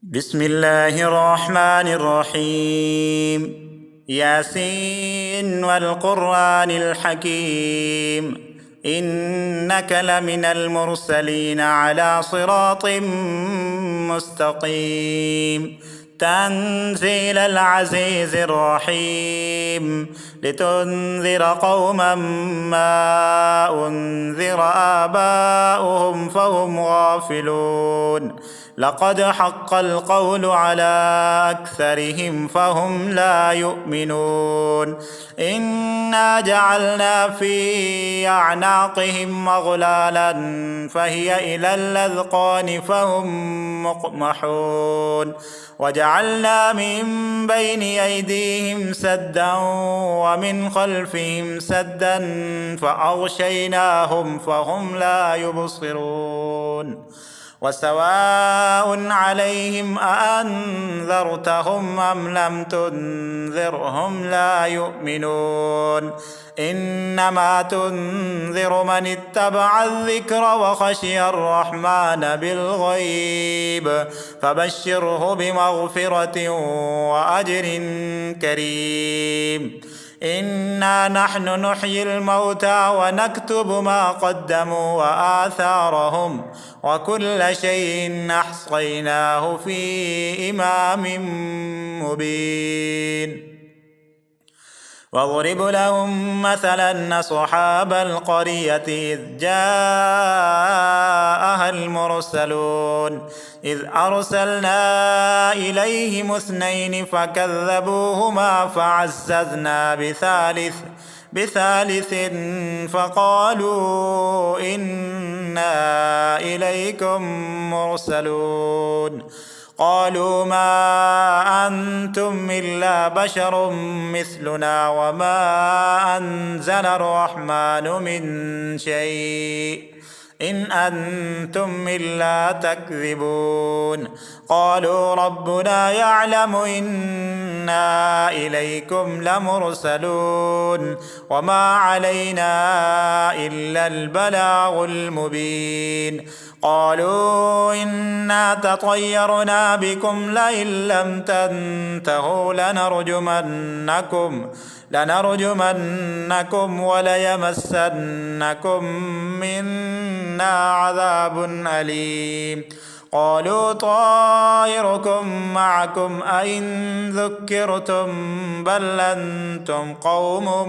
بسم الله الرحمن الرحيم. ياسين والقرآن الحكيم، إنك لمن المرسلين على صراط مستقيم. تنزيل العزيز الرحيم، لتنذر قوما ما أنذر آباؤهم فهم غافلون. لقد حق القول على أكثرهم فهم لا يؤمنون. إنا جعلنا في أعناقهم أغلالا فهي إلى الأذقان فهم مقمحون. وجعلنا من بين أيديهم سدا ومن خلفهم سدا فأغشيناهم فهم لا يبصرون. وسواء عليهم أأنذرتهم أم لم تنذرهم لا يؤمنون. إنما تنذر من اتبع الذكر وخشي الرحمن بالغيب، فبشره بمغفرة وأجر كريم. إنا نحن نحيي الموتى ونكتب ما قدموا وآثارهم، وكل شيء أحصيناه في إمام مبين. واضرب لهم مثلا أصحاب القرية إذ جاءها المرسلون إذ أرسلنا إليهم اثنين فكذبوهما فعززنا بثالث فقالوا إنا إليكم مرسلون. قالوا ما أنتم إلا بشر مثلنا وما أنزل الرحمن من شيء إن أنتم إلا تكذبون. قالوا ربنا يعلم إنا إليكم لمرسلون وما علينا إلا البلاغ المبين. قالوا إنا تطيرنا بكم لئن لم تنتهوا لنرجمنكم وليمسنكم منا عذاب أليم. قالوا طائركم معكم أئن ذكرتم بل أنتم قوم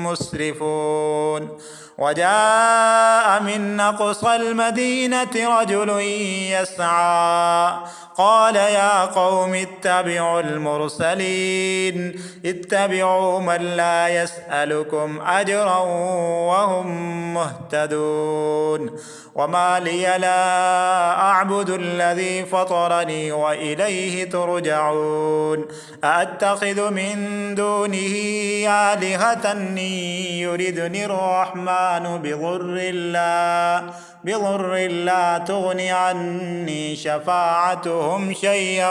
مسرفون. وجاء من أقصى المدينة رجل يسعى قال يا قوم اتبعوا المرسلين اتبعوا من لا يسألكم أجرا وهم مهتدون. وما لي لا أعبد الذي فطرني وإليه ترجعون. أأتخذ من دونه آلهة يردني الرحمن بضر لا تغن عني شفاعتهم شيئا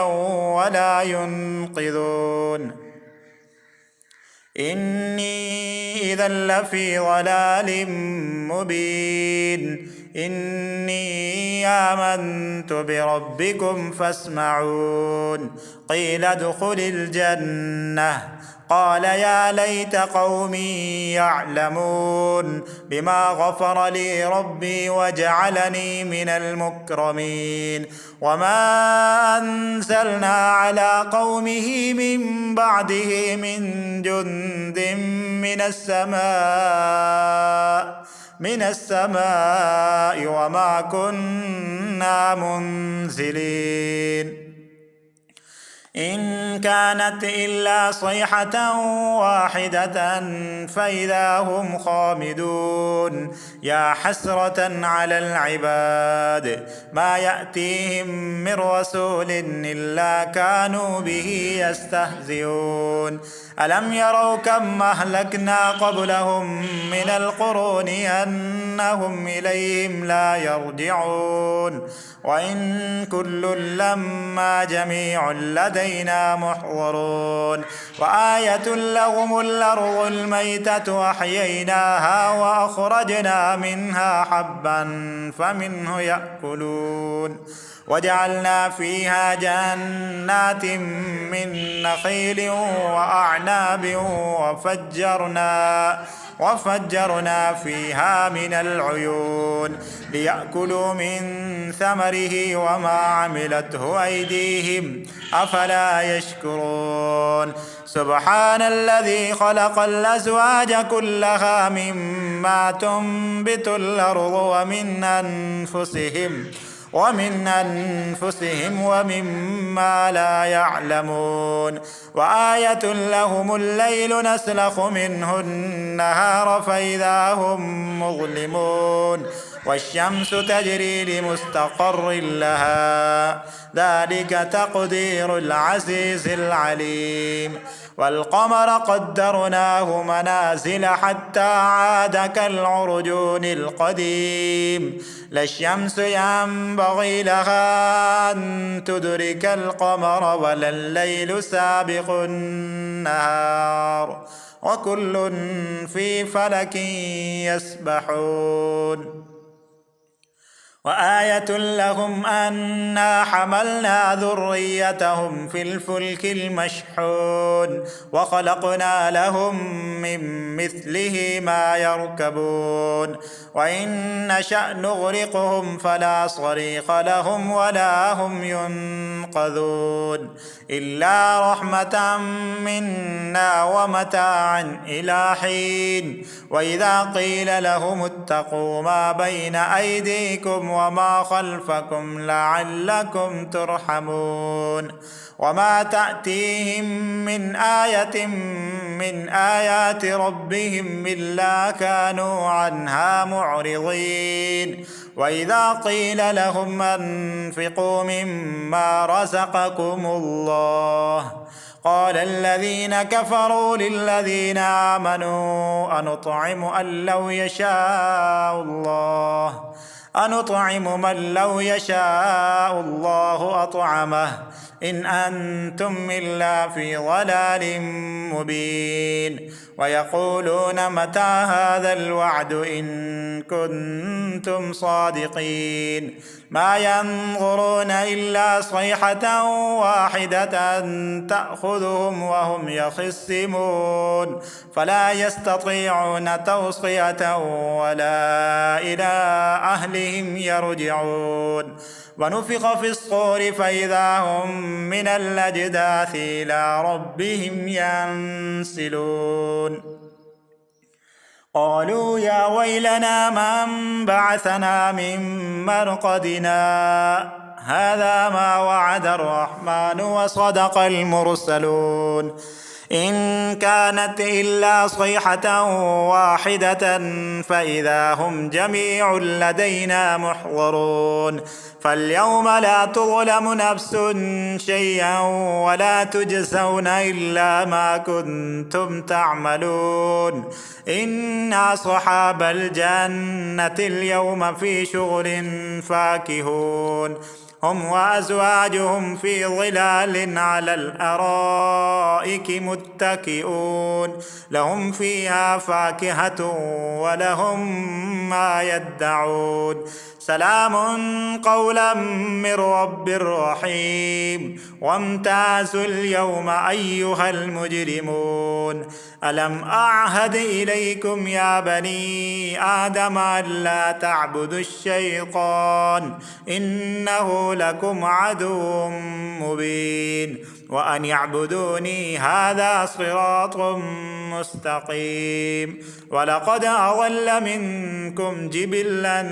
ولا ينقذون. إني إذا لفي ضلال مبين. إني آمنت بربكم فاسمعون. قيل ادخل الجنة قال يا ليت قومي يعلمون بما غفر لي ربي وجعلني من المكرمين. وما أنزلنا على قومه من بعده من جند من السماء وما كنا منزلين. إن كانت إلا صيحة واحدة فإذا هم خامدون. يا حسرة على العباد ما يأتيهم من رسول إلا كانوا به يستهزئون. ألم يروا كم أهلكنا قبلهم من القرون أنهم إليهم لا يرجعون. وإن كل لما جميع لدينا محضرون. وآية لهم الأرض الميتة أحييناها وأخرجنا منها حبا فمنه يأكلون وجعلنا فيها جنات من نخيل وأعناب وفجرنا فيها من العيون ليأكلوا من ثمره وما عملته أيديهم أفلا يشكرون سبحان الذي خلق الأزواج كلها مما تنبت الأرض ومن أنفسهم ومما لا يعلمون وآية لهم الليل نسلخ منه النهار فإذا هم مظلمون والشمس تجري لمستقر لها ذلك تقدير العزيز العليم والقمر قدرناه منازل حتى عاد كالعرجون القديم لا الشمس ينبغي لها أن تدرك القمر ولا الليل سابق النهار وكل في فلك يسبحون وآية لهم أنا حملنا ذريتهم في الفلك المشحون وخلقنا لهم من مثله ما يركبون وإن نشأ نغرقهم فلا صريخ لهم ولا هم ينقذون إلا رحمة منا ومتاعا إلى حين وإذا قيل لهم اتقوا ما بين أيديكم وما خلفكم لعلكم ترحمون وما تأتيهم من آية من آيات ربهم إلا كانوا عنها معرضين وإذا قيل لهم أنفقوا مما رزقكم الله قال الذين كفروا للذين آمنوا أنطعم من لو يشاء الله أطعمه إن أنتم إلا في ضلال مبين ويقولون متى هذا الوعد إن كنتم صادقين ما ينظرون إلا صيحة واحدة تأخذهم وهم يخصمون فلا يستطيعون توصية ولا إلى أهلهم يرجعون ونفخ في الصور فإذا هم من الأجداث إلى ربهم ينسلون قالوا يا ويلنا من بعثنا من مرقدنا هذا ما وعد الرحمن وصدق المرسلون إن كانت إلا صيحة واحدة فإذا هم جميع لدينا محضرون فاليوم لا تظلم نفس شيئا ولا تجزون إلا ما كنتم تعملون إن أصحاب الجنة اليوم في شغل فاكهون هم وأزواجهم في ظلال على الأرائك متكئون لهم فيها فاكهة ولهم ما يدعون سلام قولا من رب رحيم وامتازوا اليوم أيها المجرمون ألم أعهد إليكم يا بني آدم ألا تعبدوا الشيطان إنه لكم عدو مبين وأن يعبدوني هذا صراط مستقيم ولقد أضل منكم جبلا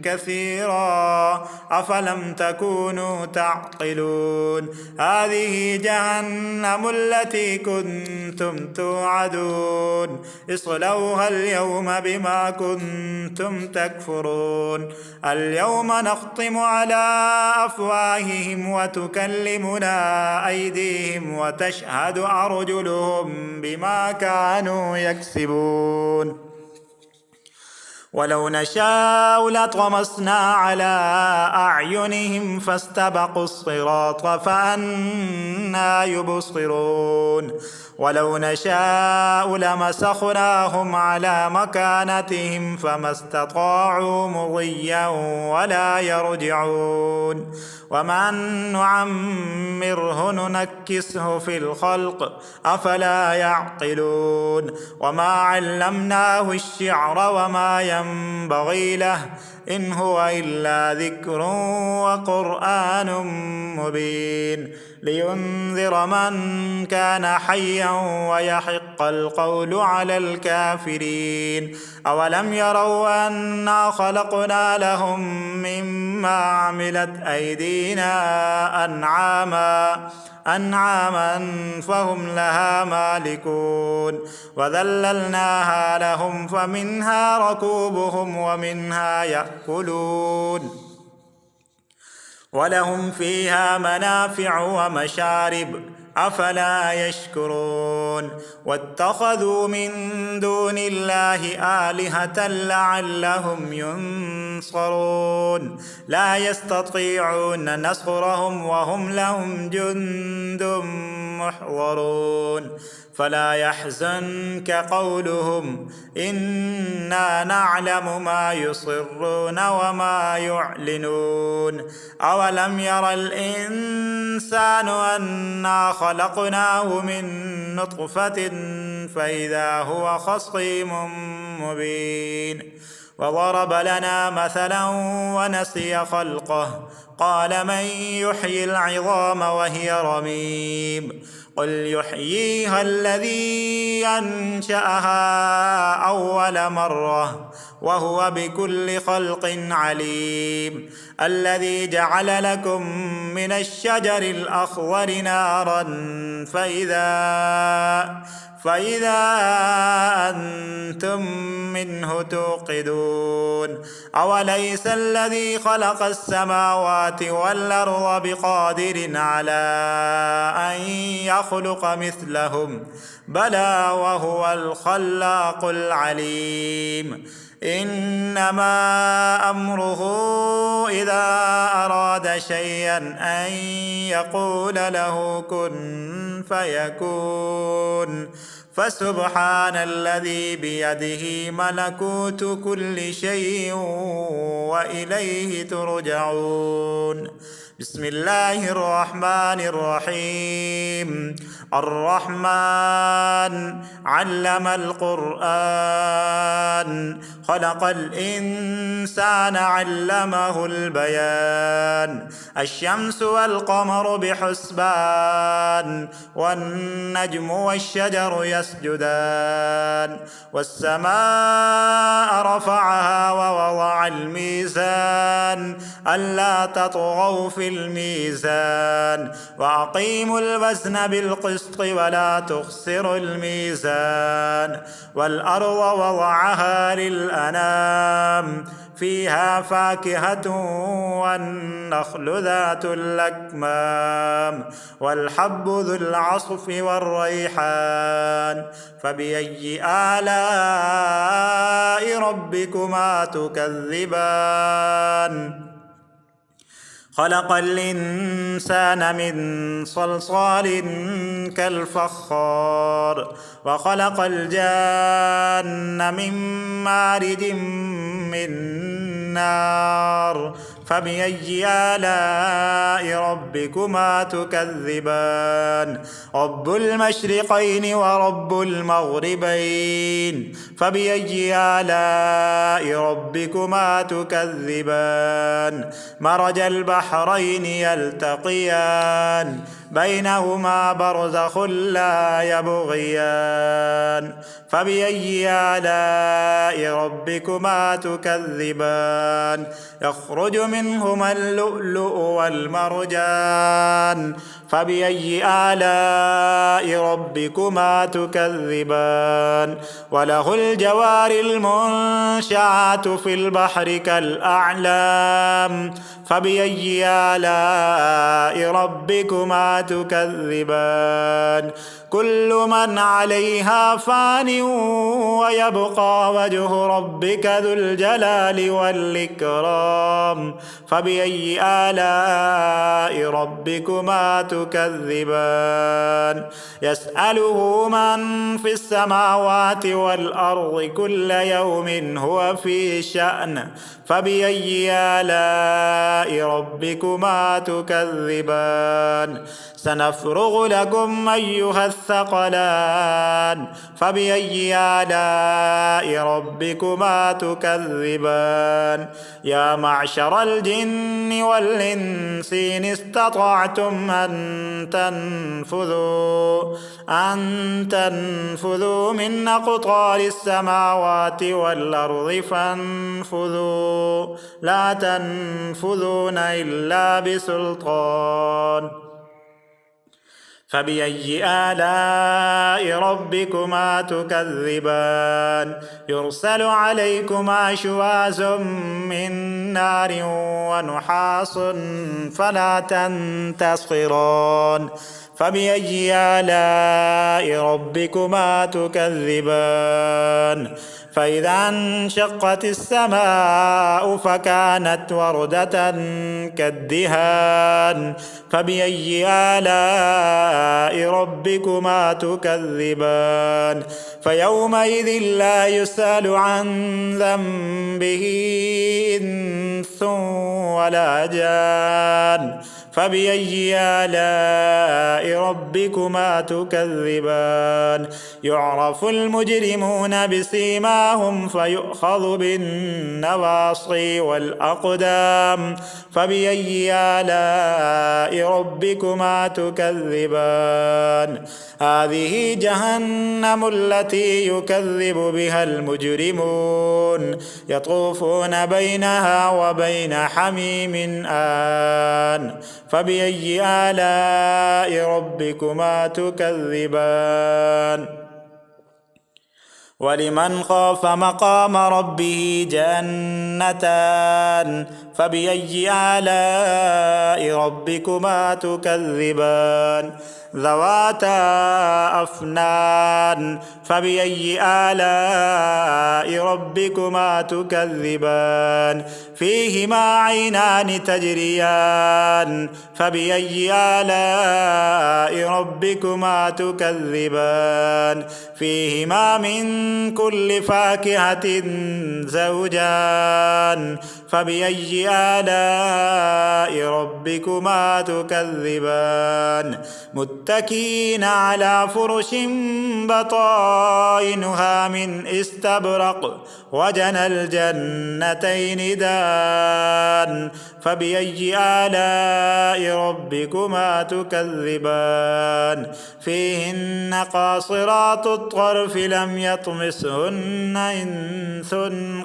كثيرا أفلم تكونوا تعقلون هذه جهنم التي كنتم توعدون اصلوها اليوم بما كنتم تكفرون اليوم نختم على أفواههم وتكلمنا أيديهم وتشهد أرجلهم بما كانوا يكسبون ولو نشاء لطمسنا على أعينهم فاستبقوا الصراط فأنى يبصرون ولو نشاء لمسخناهم على مكانتهم فما استطاعوا مضيا ولا يرجعون ومن نعمره ننكسه في الخلق أفلا يعقلون وما علمناه الشعر وما ينبغي له إن هو إلا ذكر وقرآن مبين لينذر من كان حيا ويحق القول على الكافرين أولم يروا أنا خلقنا لهم مما عملت أيدينا أنعاما فهم لها مالكون وذللناها لهم فمنها ركوبهم ومنها يأكلون ولهم فيها منافع ومشارب أفلا يشكرون واتخذوا من دون الله آلهة لعلهم ينصرون لا يستطيعون نصرهم وهم لهم جند محضرون فلا يحزنك قولهم إنا نعلم ما يصرون وما يعلنون أولم ير الإنسان أنا خلقناه من نطفة فإذا هو خصيم مبين وضرب لنا مثلا ونسي خلقه قال من يحيي العظام وهي رميم قل يحييها الذي أنشأها أول مرة وهو بكل خلق عليم الذي جعل لكم من الشجر الأخضر نارا فإذا أنتم منه توقدون أوليس الذي خلق السماوات والأرض بقادر على أن يخلق مثلهم بلى وهو الخلاق العليم إنما أمره إذا أراد شيئا أن يقول له كن فيكون فسبحان الذي بيده ملكوت كل شيء وإليه ترجعون بسم الله الرحمن الرحيم الرحمن علم القرآن خلق الإنسان علمه البيان الشمس والقمر بحسبان والنجم والشجر يسجدان والسماء رفعها ووضع الميزان ألا تطغوا في الميزان وأقيموا الوزن بالقسط ولا تخسروا الميزان والأرض وضعها للأنام فيها فاكهة والنخل ذات الأكمام والحب ذو العصف والريحان فبأي آلاء ربكما تكذبان خلق الإنسان من صلصال كالفخار وخلق الجان من مارد من نار فبأي آلاء ربكما تكذبان رب المشرقين ورب المغربين فبأي آلاء ربكما تكذبان مرج البحرين يلتقيان بينهما برزخ لا يبغيان فبأي آلاء ربكما تكذبان يخرج منهما اللؤلؤ والمرجان فبأي آلاء ربكما تكذبان وله الجوار المنشآت في البحر كالأعلام فبأي آلاء ربكما تكذبان كل من عليها فان ويبقى وجه ربك ذو الجلال والإكرام فبأي آلاء ربكما تكذبان يسأله من في السماوات والأرض كل يوم هو في شأن فبأي آلاء ربكما تكذبان سنفرغ لكم أيها الثقلان فبأي آلاء ربكما تكذبان يا معشر الجن والإنس إن استطعتم أن تنفذوا من أقطار السماوات والأرض فانفذوا لا تنفذون إلا بسلطان فبأي آلاء ربكما تكذبان يرسل عليكما شواظ من نار ونحاس فلا تنتصران فبأي آلاء ربكما تكذبان فإذا انشقت السماء فكانت وردة كالدهان فبأي آلاء ربكما تكذبان فيومئذ لا يسأل عن ذنبه إنس ولا جان فبأي آلاء ربكما تكذبان يعرف المجرمون بسيماهم فيؤخذ بالنواصي والأقدام فبأي آلاء ربكما تكذبان هذه جهنم التي يكذب بها المجرمون يطوفون بينها وبين حميم آن فبأي آلاء ربكما تكذبان ولمن خاف مقام ربه جنتان فبأي آلاء ربكما تكذبان ذواتا أفنان فبأي آلاء ربكما تكذبان فيهما عينان تجريان فبأي آلاء ربكما تكذبان فيهما من كل فاكهة زوجان فبأي آلاء ربكما تكذبان متكئين على فرش بطائنها من استبرق وجنى الجنتين دان فبأي آلاء ربكما تكذبان فيهن قاصرات الطرف لم يطمسهن إنس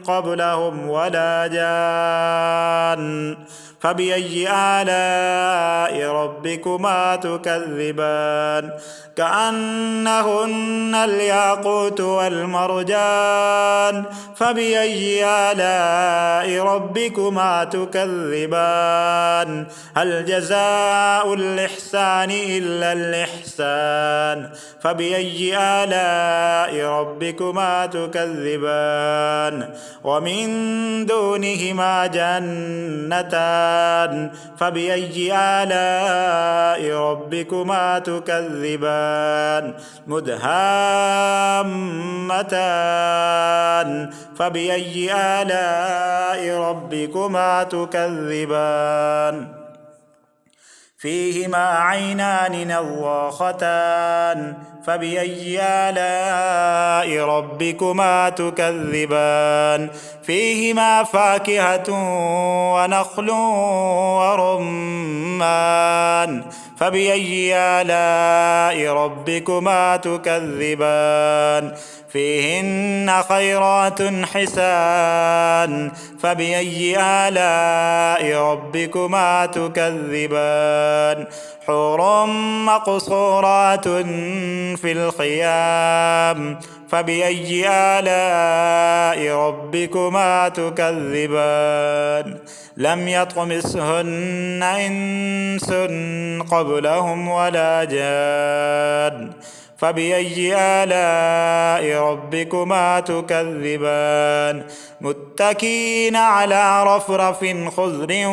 قبلهم ولا جان فبأي آلاء ربكما تكذبان كأنهن الياقوت والمرجان فبأي آلاء ربكما تكذبان هل جزاء الإحسان إلا الإحسان فبأي آلاء ربكما تكذبان ومن دونهما جنتان فبأي آلاء ربكما تكذبان مدهامتان فبأي آلاء ربكما تكذبان فيهما عينان نضاختان فبأي آلاء ربكما تكذبان فيهما فاكهة ونخل ورمان فبأي آلاء ربكما تكذبان فيهن خيرات حسان فبأي آلاء ربكما تكذبان حور مقصورات في الخيام فبأي آلاء ربكما تكذبان لم يطمثهن إنس قبلهم ولا جان فبأي آلاء ربكما تكذبان متكئين على رفرف خضر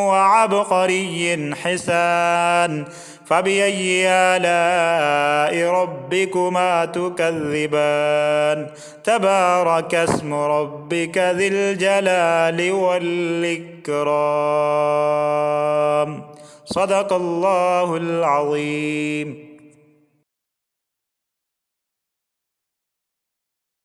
وعبقري حسان فبأي آلاء ربكما تكذبان تبارك اسم ربك ذي الجلال والإكرام صدق الله العظيم.